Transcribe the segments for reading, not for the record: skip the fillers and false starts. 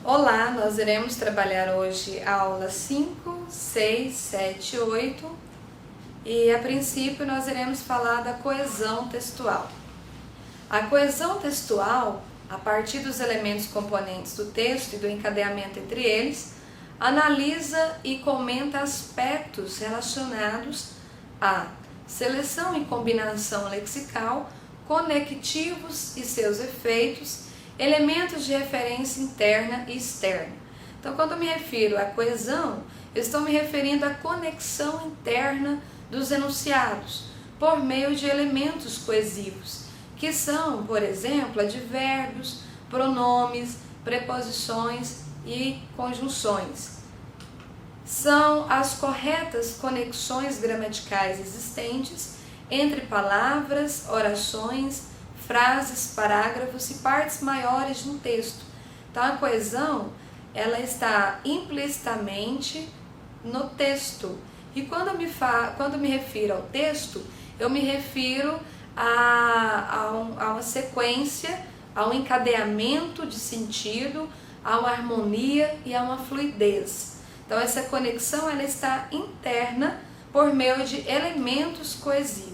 Olá, nós iremos trabalhar hoje a aula 5, 6, 7 e 8 e a princípio nós iremos falar da coesão textual. A coesão textual, a partir dos elementos componentes do texto e do encadeamento entre eles, analisa e comenta aspectos relacionados à seleção e combinação lexical, conectivos e seus efeitos, elementos de referência interna e externa. Então, quando eu me refiro à coesão, eu estou me referindo à conexão interna dos enunciados, por meio de elementos coesivos, que são, por exemplo, advérbios, pronomes, preposições e conjunções. São as corretas conexões gramaticais existentes entre palavras, orações, frases, parágrafos e partes maiores de um texto. Então a coesão, ela está implicitamente no texto. E quando me refiro ao texto, eu me refiro a uma sequência, a um encadeamento de sentido, a uma harmonia e a uma fluidez. Então essa conexão, ela está interna por meio de elementos coesivos.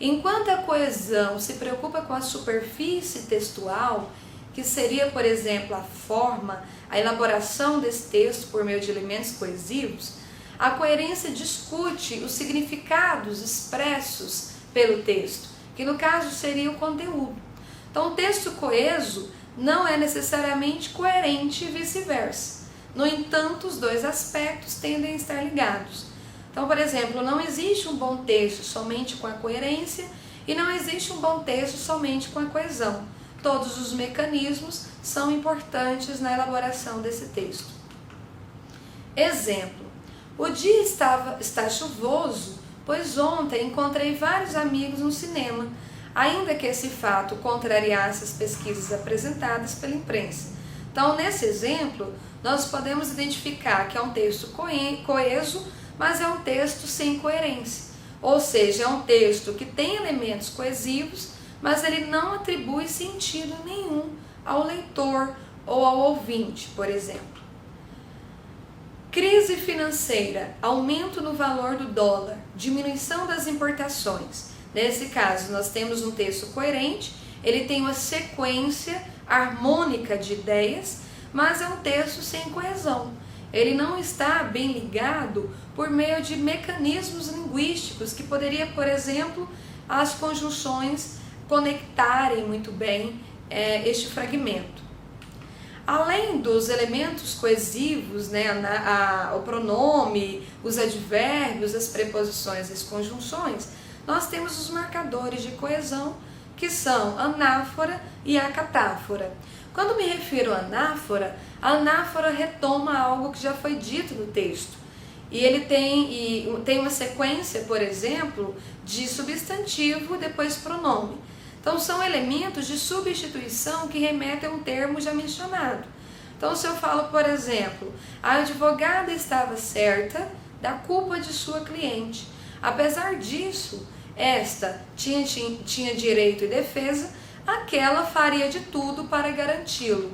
Enquanto a coesão se preocupa com a superfície textual, que seria, por exemplo, a forma, a elaboração desse texto por meio de elementos coesivos, a coerência discute os significados expressos pelo texto, que no caso seria o conteúdo. Então, o texto coeso não é necessariamente coerente e vice-versa. No entanto, os dois aspectos tendem a estar ligados. Então, por exemplo, não existe um bom texto somente com a coerência e não existe um bom texto somente com a coesão. Todos os mecanismos são importantes na elaboração desse texto. Exemplo: o dia está chuvoso, pois ontem encontrei vários amigos no cinema, ainda que esse fato contrariasse as pesquisas apresentadas pela imprensa. Então, nesse exemplo, nós podemos identificar que é um texto coeso, mas é um texto sem coerência, ou seja, é um texto que tem elementos coesivos, mas ele não atribui sentido nenhum ao leitor ou ao ouvinte, por exemplo. Crise financeira, aumento no valor do dólar, diminuição das importações. Nesse caso, nós temos um texto coerente, ele tem uma sequência harmônica de ideias, mas é um texto sem coesão. Ele não está bem ligado por meio de mecanismos linguísticos que poderia, por exemplo, as conjunções conectarem muito bem este fragmento. Além dos elementos coesivos, o pronome, os advérbios, as preposições e as conjunções, nós temos os marcadores de coesão, que são anáfora e acatáfora. Quando me refiro à anáfora, a anáfora retoma algo que já foi dito no texto. E ele tem uma sequência, por exemplo, de substantivo e depois pronome. Então são elementos de substituição que remetem a um termo já mencionado. Então se eu falo, por exemplo, a advogada estava certa da culpa de sua cliente. Apesar disso, esta tinha direito e defesa, aquela faria de tudo para garanti-lo.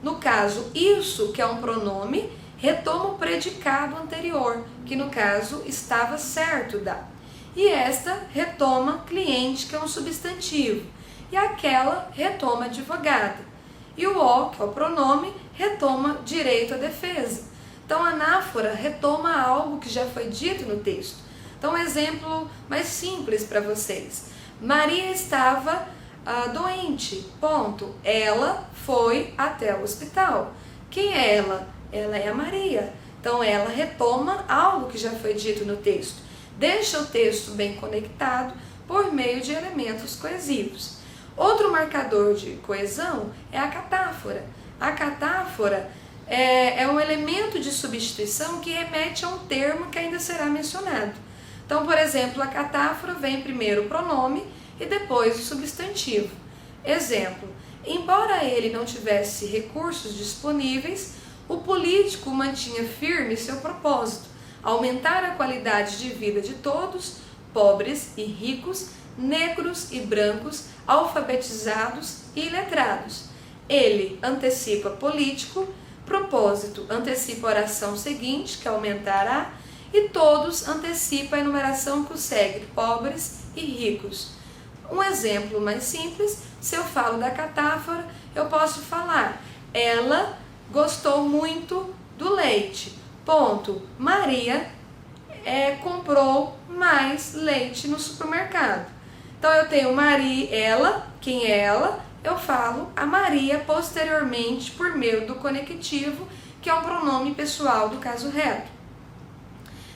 No caso, isso, que é um pronome, retoma o predicado anterior, que no caso estava certo da. E esta retoma cliente, que é um substantivo, e aquela retoma advogada. E o o, que é o pronome, retoma direito à defesa. Então a anáfora retoma algo que já foi dito no texto. Então um exemplo mais simples para vocês. Maria estava doente, ponto. Ela foi até o hospital. Quem é ela? Ela é a Maria. Então ela retoma algo que já foi dito no texto. Deixa o texto bem conectado por meio de elementos coesivos. Outro marcador de coesão é a catáfora. A catáfora é um elemento de substituição que remete a um termo que ainda será mencionado. Então, por exemplo, a catáfora vem primeiro o pronome e depois o substantivo. Exemplo: embora ele não tivesse recursos disponíveis, o político mantinha firme seu propósito: aumentar a qualidade de vida de todos, pobres e ricos, negros e brancos, alfabetizados e iletrados. Ele antecipa político, Propósito antecipa a oração seguinte, que aumentará, e todos antecipa a enumeração que o segue, pobres e ricos. Um exemplo mais simples, se eu falo da catáfora, eu posso falar, ela gostou muito do leite. Ponto. Maria comprou mais leite no supermercado. Então eu tenho Maria, ela, quem é ela? Eu falo a Maria posteriormente por meio do conectivo, que é um pronome pessoal do caso reto.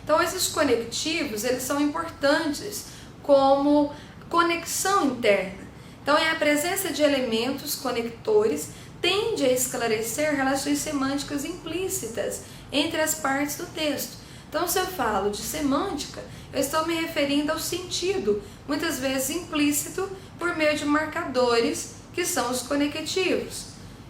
Então esses conectivos, eles são importantes como conexão interna. Então a presença de elementos conectores tende a esclarecer relações semânticas implícitas entre as partes do texto. Então, se eu falo de semântica, eu estou me referindo ao sentido, muitas vezes implícito, por meio de marcadores, que são os conectivos.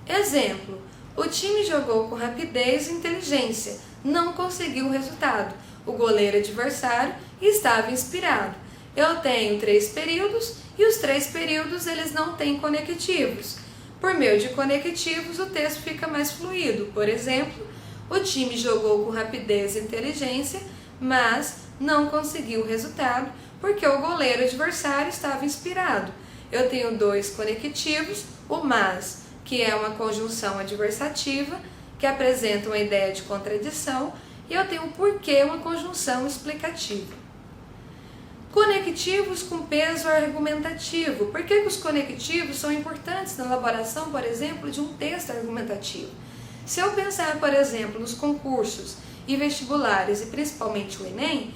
Exemplo, o time jogou com rapidez e inteligência, não conseguiu o resultado. O goleiro adversário estava inspirado. Eu tenho 3 períodos e os 3 períodos eles não têm conectivos. Por meio de conectivos, o texto fica mais fluido. Por exemplo, o time jogou com rapidez e inteligência, mas não conseguiu o resultado porque o goleiro adversário estava inspirado. Eu tenho 2 conectivos, o mas, que é uma conjunção adversativa, que apresenta uma ideia de contradição, e eu tenho o porquê, uma conjunção explicativa. Conectivos com peso argumentativo. Por que os conectivos são importantes na elaboração, por exemplo, de um texto argumentativo? Se eu pensar, por exemplo, nos concursos e vestibulares, e principalmente o Enem,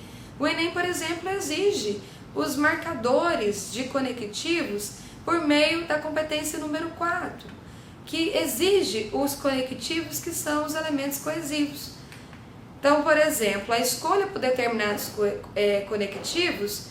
por exemplo, exige os marcadores de conectivos por meio da competência número 4, que exige os conectivos que são os elementos coesivos. Então, por exemplo, a escolha por determinados conectivos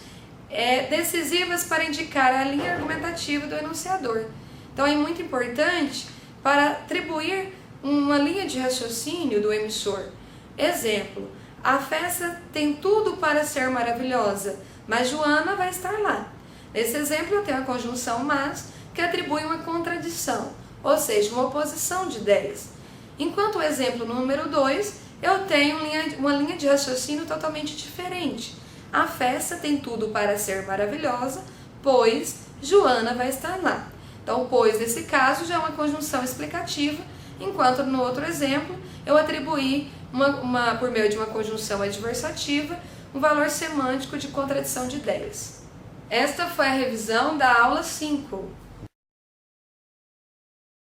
é decisiva para indicar a linha argumentativa do enunciador. Então, é muito importante para atribuir uma linha de raciocínio do emissor. Exemplo, a festa tem tudo para ser maravilhosa, mas Joana vai estar lá. Nesse exemplo eu tenho a conjunção mas, que atribui uma contradição, ou seja, uma oposição de ideias. Enquanto o exemplo número 2, eu tenho uma linha de raciocínio totalmente diferente. A festa tem tudo para ser maravilhosa, pois Joana vai estar lá. Então, pois, nesse caso, já é uma conjunção explicativa, enquanto no outro exemplo eu atribuí, por meio de uma conjunção adversativa, um valor semântico de contradição de ideias. Esta foi a revisão da aula 5.